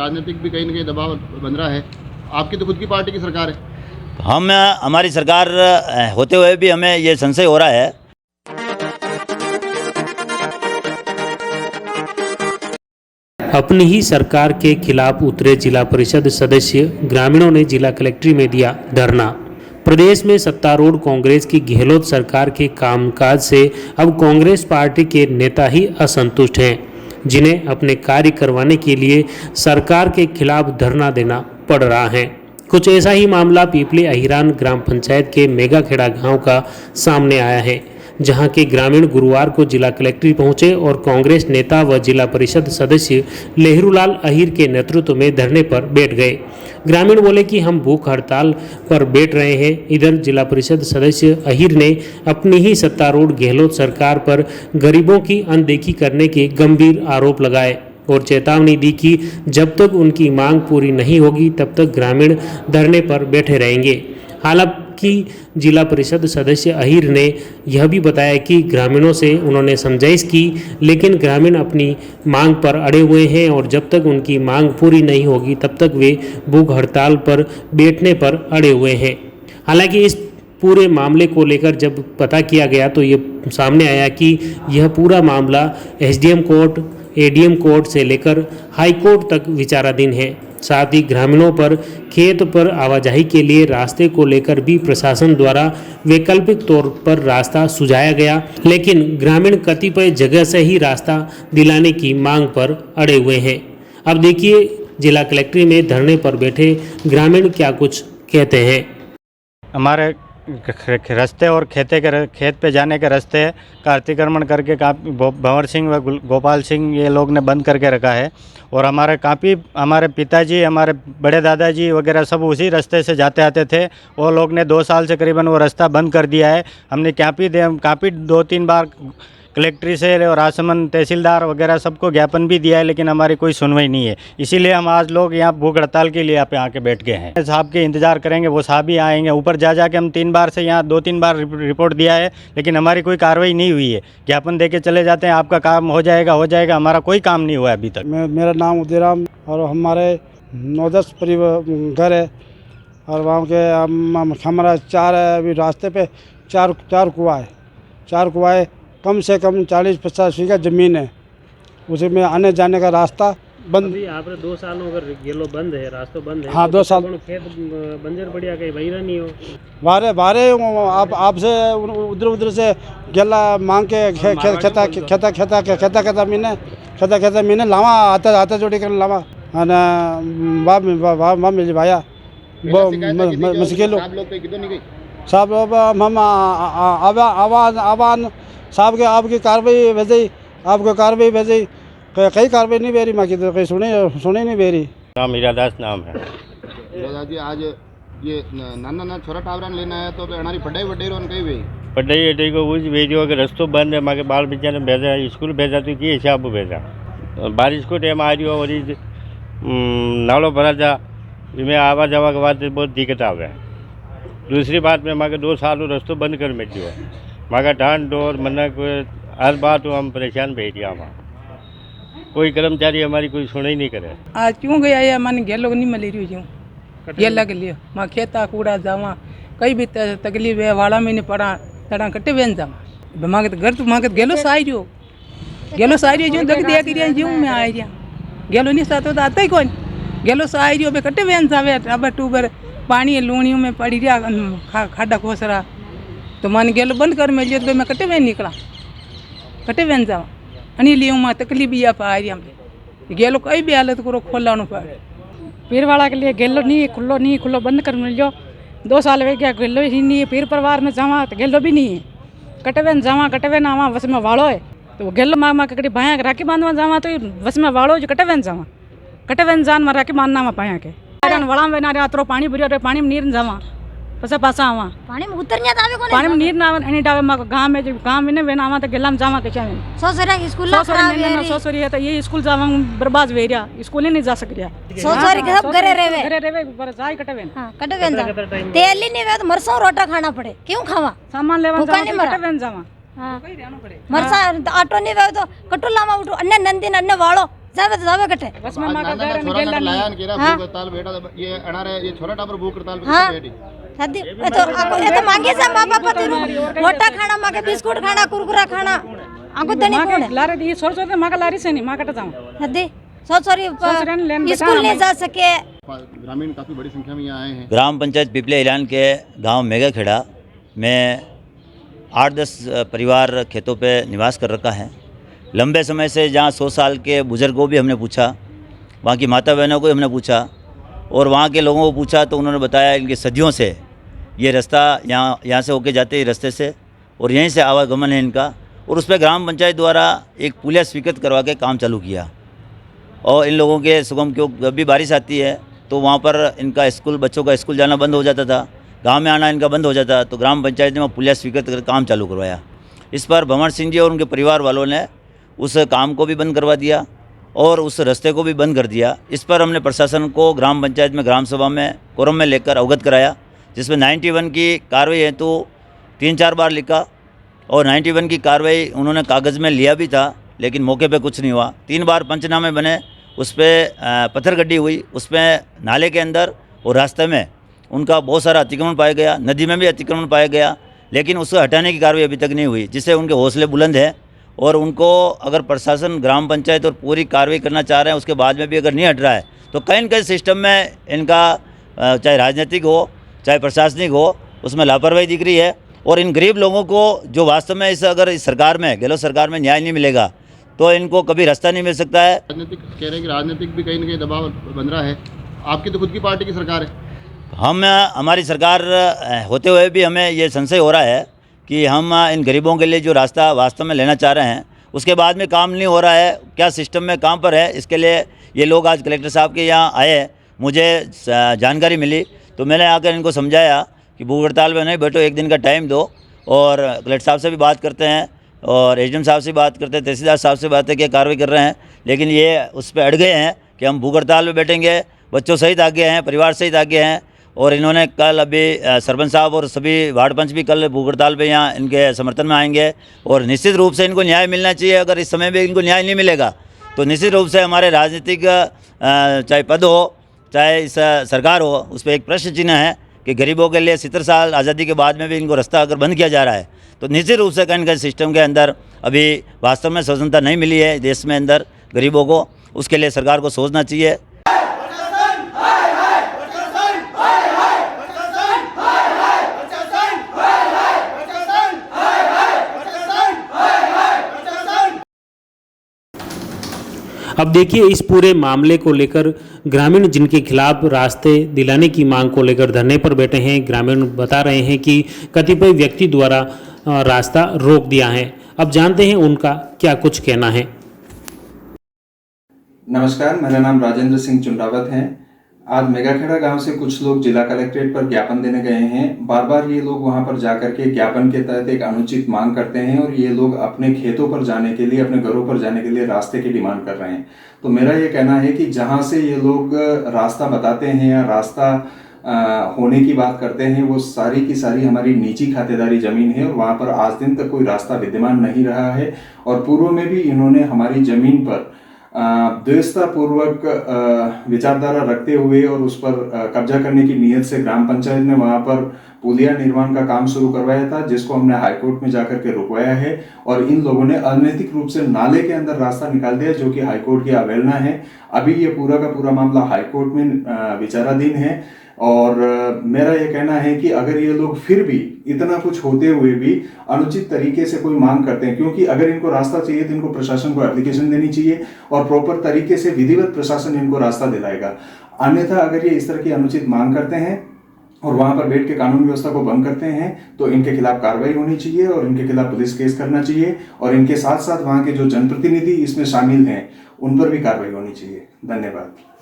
राजनीतिक भी कहीं ना कहीं दबाव बन रहा है। आपकी तो खुद की पार्टी की सरकार है। हमारी सरकार होते हुए भी हमें ये संशय हो रहा है। अपनी ही सरकार के खिलाफ उतरे जिला परिषद सदस्य ग्रामीणों ने जिला कलेक्ट्रेट में दिया धरना। प्रदेश में सत्तारूढ़ कांग्रेस की गहलोत सरकार के कामकाज से अब कांग्रेस पार्टी के नेता ही असंतुष्ट हैं, जिन्हें अपने कार्य करवाने के लिए सरकार के खिलाफ धरना देना पड़ रहा है। कुछ ऐसा ही मामला पीपली अहिरान ग्राम पंचायत के मेगाखेड़ा गांव का सामने आया है, जहां के ग्रामीण गुरुवार को जिला कलेक्ट्रेट पहुंचे और कांग्रेस नेता व जिला परिषद सदस्य लहरूलाल अहीर के नेतृत्व में धरने पर बैठ गए। ग्रामीण बोले कि हम भूख हड़ताल पर बैठ रहे हैं। इधर जिला परिषद सदस्य अहीर ने अपनी ही सत्तारूढ़ गहलोत सरकार पर गरीबों की अनदेखी करने के गंभीर आरोप लगाए और चेतावनी दी कि जब तक उनकी मांग पूरी नहीं होगी तब तक ग्रामीण धरने पर बैठे रहेंगे। हालांकि जिला परिषद सदस्य अहीर ने यह भी बताया कि ग्रामीणों से उन्होंने समझाइश की, लेकिन ग्रामीण अपनी मांग पर अड़े हुए हैं और जब तक उनकी मांग पूरी नहीं होगी तब तक वे भूख हड़ताल पर बैठने पर अड़े हुए हैं। हालांकि इस पूरे मामले को लेकर जब पता किया गया तो ये सामने आया कि यह पूरा मामला एसडीएम कोर्ट, एडीएम कोर्ट से लेकर हाई कोर्ट तक विचाराधीन है। साथ ही ग्रामीणों पर खेत पर आवाजाही के लिए रास्ते को लेकर भी प्रशासन द्वारा वैकल्पिक तौर पर रास्ता सुझाया गया, लेकिन ग्रामीण कतिपय जगह से ही रास्ता दिलाने की मांग पर अड़े हुए हैं। अब देखिए जिला कलेक्ट्रेट में धरने पर बैठे ग्रामीण क्या कुछ कहते हैं। हमारे रास्ते और खेत पे जाने के रास्ते का अतिक्रमण करके काफ़ी भंवर सिंह व गोपाल सिंह ये लोग ने बंद करके रखा है और हमारे पिताजी, हमारे बड़े दादाजी वगैरह सब उसी रास्ते से जाते आते थे। वो लोग ने 2 साल से करीबन वो रास्ता बंद कर दिया है। हमने काफ़ी 2-3 बार कलेक्ट्री से और राजसमंद तहसीलदार वगैरह सबको ज्ञापन भी दिया है, लेकिन हमारी कोई सुनवाई नहीं है। इसीलिए हम आज लोग यहाँ भूख हड़ताल के लिए यहाँ पे आके बैठ गए हैं। साहब के इंतज़ार करेंगे, वो साहब ही आएंगे। ऊपर जाके हम 3 बार से यहाँ 2-3 बार रिपोर्ट दिया है, लेकिन हमारी कोई कार्रवाई नहीं हुई है। ज्ञापन दे के चले जाते हैं, आपका काम हो जाएगा, हमारा कोई काम नहीं हुआ है अभी तक। मेरा नाम उदयराम और हमारे 9-10 परिवार घर है और वहाँ के हमारा 4 है। अभी रास्ते पे 4 कुआँ है। 4 कुआँ है, कम से कम 40-50 बीघा ज़मीन है, उसमें आने जाने का रास्ता बंद। अभी आप 2 साल अगर गेलो बंद है, रास्ता बंद है। हाँ, 2 साल खेत बंजर बढ़िया कहीं वही नहीं हो बारे आपसे उधर से गेला मांग के खेता मीने लावा आता जोड़ी कर लावा वाह मिल भाया मुश्किल साहब हम आवाज साहब के आपकी कार्रवाई भेजी कई कार्रवाई नहीं बेरी माँ की तो कहीं सुने नहीं बेरी। नाम मीरा दास नाम है। दादाजी आज ये नाना छोरा टावरान लेना है तो हमारी पढ़ाई वड्डाई रोन कहीं हुई पढ़ाई को उस भेजो कि रस्तो बंद है। माँ के बाल बच्चा ने भेजा, स्कूल भेजा तो कि हिसाब भेजा। बारिश को टाइम आ रही हो और नालों भरा जा, इसमें आवा जावा के बाद बहुत दिक्कत आ गया। दूसरी बात में माँ के 2 साल रस्तो बंद कर में दियो है। माँ का ढांड डोर मनक हर बात हम परेशान भेज दिया। वहाँ कोई कर्मचारी हमारी कोई सुन ही नहीं करे। आज क्यों गया है मन गेलो नहीं मिली रही हूँ गेला के लिए माँ खेता कूड़ा जावा कई भी तकलीफ है वाला में नहीं पड़ा तड़ा कटे बेन जावा माँ के घर तो माँ के गेलो साई जो दग दिया कि जीव में आ रहा गेलो नहीं साथ तो आता ही कौन गेलो साई जो कटे बेन जावे अब टूबर पानी लूणियों में पड़ी रहा खाडा खोसरा तो मन गेलो बंद कर मिल तो मैं कटे बेन निकला कटे बेन जावा अनी लिए माँ तकलीफ भी आप आ रही गेलो कई भी हालत करो खोला पड़े पीर वाला के लिए गेलो नहीं खुलो बंद कर मिल जाओ। 2 साल हो गया गेलो ही नहीं है। पीर परिवार में जावा तो गेलो भी नहीं है। कटवेन जावा कटवेन आवा बस में वाड़ो है तो गेलो माँ कड़ी भाया राखी बांधवा जावा तो बस में वाड़ो जो कटवेन जावा कटवेन जान में राखी बांधना में भाया के वड़ा में ना तो पानी भरियो रे पानी में नीर जावा पसा पासा आवा पानी में उतर नहीं आवे कोने पानी में नीर ना एनी डावे मा गांव में जो गांव में ने आवा तो गेला में जावा के चाहे सोसरा स्कूल खराब है सोसरी है तो ये स्कूल जावा बर्बाद वे रिया स्कूल नहीं जा सक रिया सोसरी के सब घरे रेवे पर जाई कटवेन। हां कटवेन जा तेल ही नहीं वे तो मरसा रोटा खाना पड़े क्यों खावा सामान लेवा कटवेन जावा हां मरसा आटो नहीं वे तो कटुला में उठो अन्य नंदी अन्य वालो जावे तो जावे कटे बस में आज माँ का नाना घर छोरा गेलो ने लाया नहीं न केरा हाँ। भूख हड़ताल बेटा ये अनारे ये छोरा टापर भूख हड़ताल पे हाँ। बैठी शादी ये तो मांगे से माँ बाप तेरू रोटा खाना मांगे बिस्कुट खाना कुरकुरा खाना आंको देनी माँ कौन के है लारे दी छोड़ छोड़ माँ का लारी से नहीं माँ कट जाऊँ शादी सॉरी ससुराल लेन बेटा स्कूल नहीं हमें। जा सके ग्रामीण काफी बड़ी संख्या में यहाँ आए हैं। ग्राम पंचायत पिपले इलान के गांव मेगाखेड़ा में 8-10 परिवार खेतों पे निवास कर रखा है। लंबे समय से जहाँ 100 साल के बुज़ुर्गों को भी हमने पूछा, वहाँ की माता बहनों को भी हमने पूछा और वहाँ के लोगों को पूछा तो उन्होंने बताया इनके सदियों से ये रास्ता यहाँ से होके जाते हैं रास्ते से और यहीं से आवागमन है इनका। और उस पर ग्राम पंचायत द्वारा एक पुलिया स्वीकृत करवा के काम चालू किया और इन लोगों के सुगम क्यों जब भी बारिश आती है तो वहाँ पर इनका स्कूल बच्चों का स्कूल जाना बंद हो जाता था, गांव में आना इनका बंद हो जाता, तो ग्राम पंचायत ने वहाँ पुलिया स्वीकृत कर काम चालू करवाया। इस पर भंवर सिंह जी और उनके परिवार वालों ने उस काम को भी बंद करवा दिया और उस रास्ते को भी बंद कर दिया। इस पर हमने प्रशासन को ग्राम पंचायत में ग्राम सभा में कोरम में लेकर अवगत कराया, जिसमें 91 की कार्रवाई है तो 3-4 बार लिखा और 91 की कार्रवाई उन्होंने कागज़ में लिया भी था, लेकिन मौके पे कुछ नहीं हुआ। 3 बार पंचनामे बने, उस पर पत्थर गड्डी हुई, उस पर नाले के अंदर और रास्ते में उनका बहुत सारा अतिक्रमण पाया गया, नदी में भी अतिक्रमण पाया गया, लेकिन उसको हटाने की कार्रवाई अभी तक नहीं हुई, जिससे उनके हौसले बुलंद हैं। और उनको अगर प्रशासन ग्राम पंचायत और पूरी कार्रवाई करना चाह रहे हैं, उसके बाद में भी अगर नहीं हट रहा है तो कहीं न कहीं सिस्टम में इनका चाहे राजनीतिक हो चाहे प्रशासनिक हो उसमें लापरवाही दिख रही है। और इन गरीब लोगों को जो वास्तव में अगर इस सरकार में गहलोत सरकार में न्याय नहीं मिलेगा तो इनको कभी रास्ता नहीं मिल सकता है। राजनीतिक कह रहे हैं कि राजनीतिक भी कहीं ना कहीं दबाव बन रहा है। आपकी तो खुद की पार्टी की सरकार है। हमारी सरकार होते हुए भी हमें ये संशय हो रहा है कि हम इन गरीबों के लिए जो रास्ता वास्तव में लेना चाह रहे हैं उसके बाद में काम नहीं हो रहा है, क्या सिस्टम में कहाँ पर है। इसके लिए ये लोग आज कलेक्टर साहब के यहाँ आए, मुझे जानकारी मिली तो मैंने आकर इनको समझाया कि भूख हड़ताल में नहीं बैठो, एक दिन का टाइम दो। और कलेक्टर साहब से भी बात करते हैं और एसडीएम साहब से बात करते हैं, तहसीलदार साहब से बात है कि कार्रवाई कर रहे हैं, लेकिन ये उस पर अड़ गए हैं कि हम भूख हड़ताल में बैठेंगे। बच्चों सहित आगे हैं, परिवार सहित आगे हैं। और इन्होंने कल अभी सरपंच साहब और सभी वार्ड पंच भी कल भूख हड़ताल पर यहाँ इनके समर्थन में आएंगे और निश्चित रूप से इनको न्याय मिलना चाहिए। अगर इस समय भी इनको न्याय नहीं मिलेगा तो निश्चित रूप से हमारे राजनीतिक चाहे पद हो चाहे इस सरकार हो, उस पर एक प्रश्न चिन्ह है कि गरीबों के लिए 70 साल आज़ादी के बाद में भी इनको रास्ता अगर बंद किया जा रहा है तो निश्चित रूप से कहीं न कहीं सिस्टम के अंदर अभी वास्तव में स्वतंत्रता नहीं मिली है देश में अंदर गरीबों को, उसके लिए सरकार को सोचना चाहिए। अब देखिए इस पूरे मामले को लेकर ग्रामीण जिनके खिलाफ रास्ते दिलाने की मांग को लेकर धरने पर बैठे हैं, ग्रामीण बता रहे हैं कि कतिपय व्यक्ति द्वारा रास्ता रोक दिया है। अब जानते हैं उनका क्या कुछ कहना है। नमस्कार, मेरा नाम राजेंद्र सिंह चुंडावत है। आज मेगाखेड़ा गांव से कुछ लोग जिला कलेक्ट्रेट पर ज्ञापन देने गए हैं। बार बार ये लोग वहां पर जाकर के ज्ञापन के तहत एक अनुचित मांग करते हैं और ये लोग अपने खेतों पर जाने के लिए, अपने घरों पर जाने के लिए रास्ते की डिमांड कर रहे हैं। तो मेरा ये कहना है कि जहां से ये लोग रास्ता बताते हैं या रास्ता होने की बात करते हैं, वो सारी की सारी हमारी निजी खातेदारी जमीन है और वहां पर आज दिन तक कोई रास्ता विद्यमान नहीं रहा है। और पूर्व में भी इन्होंने हमारी जमीन पर द्वेषता पूर्वक विचारधारा रखते हुए और उस पर कब्जा करने की नीयत से ग्राम पंचायत ने वहां पर पुलिया निर्माण का काम शुरू करवाया था, जिसको हमने हाईकोर्ट में जाकर के रुकवाया है। और इन लोगों ने अनैतिक रूप से नाले के अंदर रास्ता निकाल दिया, जो कि हाईकोर्ट की अवहेलना है। अभी ये पूरा का पूरा मामला हाईकोर्ट में विचाराधीन है। और मेरा ये कहना है कि अगर ये लोग फिर भी इतना कुछ होते हुए भी अनुचित तरीके से कोई मांग करते हैं, क्योंकि अगर इनको रास्ता चाहिए तो इनको प्रशासन को एप्लीकेशन देनी चाहिए और प्रॉपर तरीके से विधिवत प्रशासन इनको रास्ता दिलाएगा। अन्यथा अगर ये इस तरह की अनुचित मांग करते हैं और वहां पर बैठ के कानून व्यवस्था को भंग करते हैं तो इनके खिलाफ कार्रवाई होनी चाहिए और इनके खिलाफ पुलिस केस करना चाहिए और इनके साथ साथ वहां के जो जनप्रतिनिधि इसमें शामिल हैं उन पर भी कार्रवाई होनी चाहिए। धन्यवाद।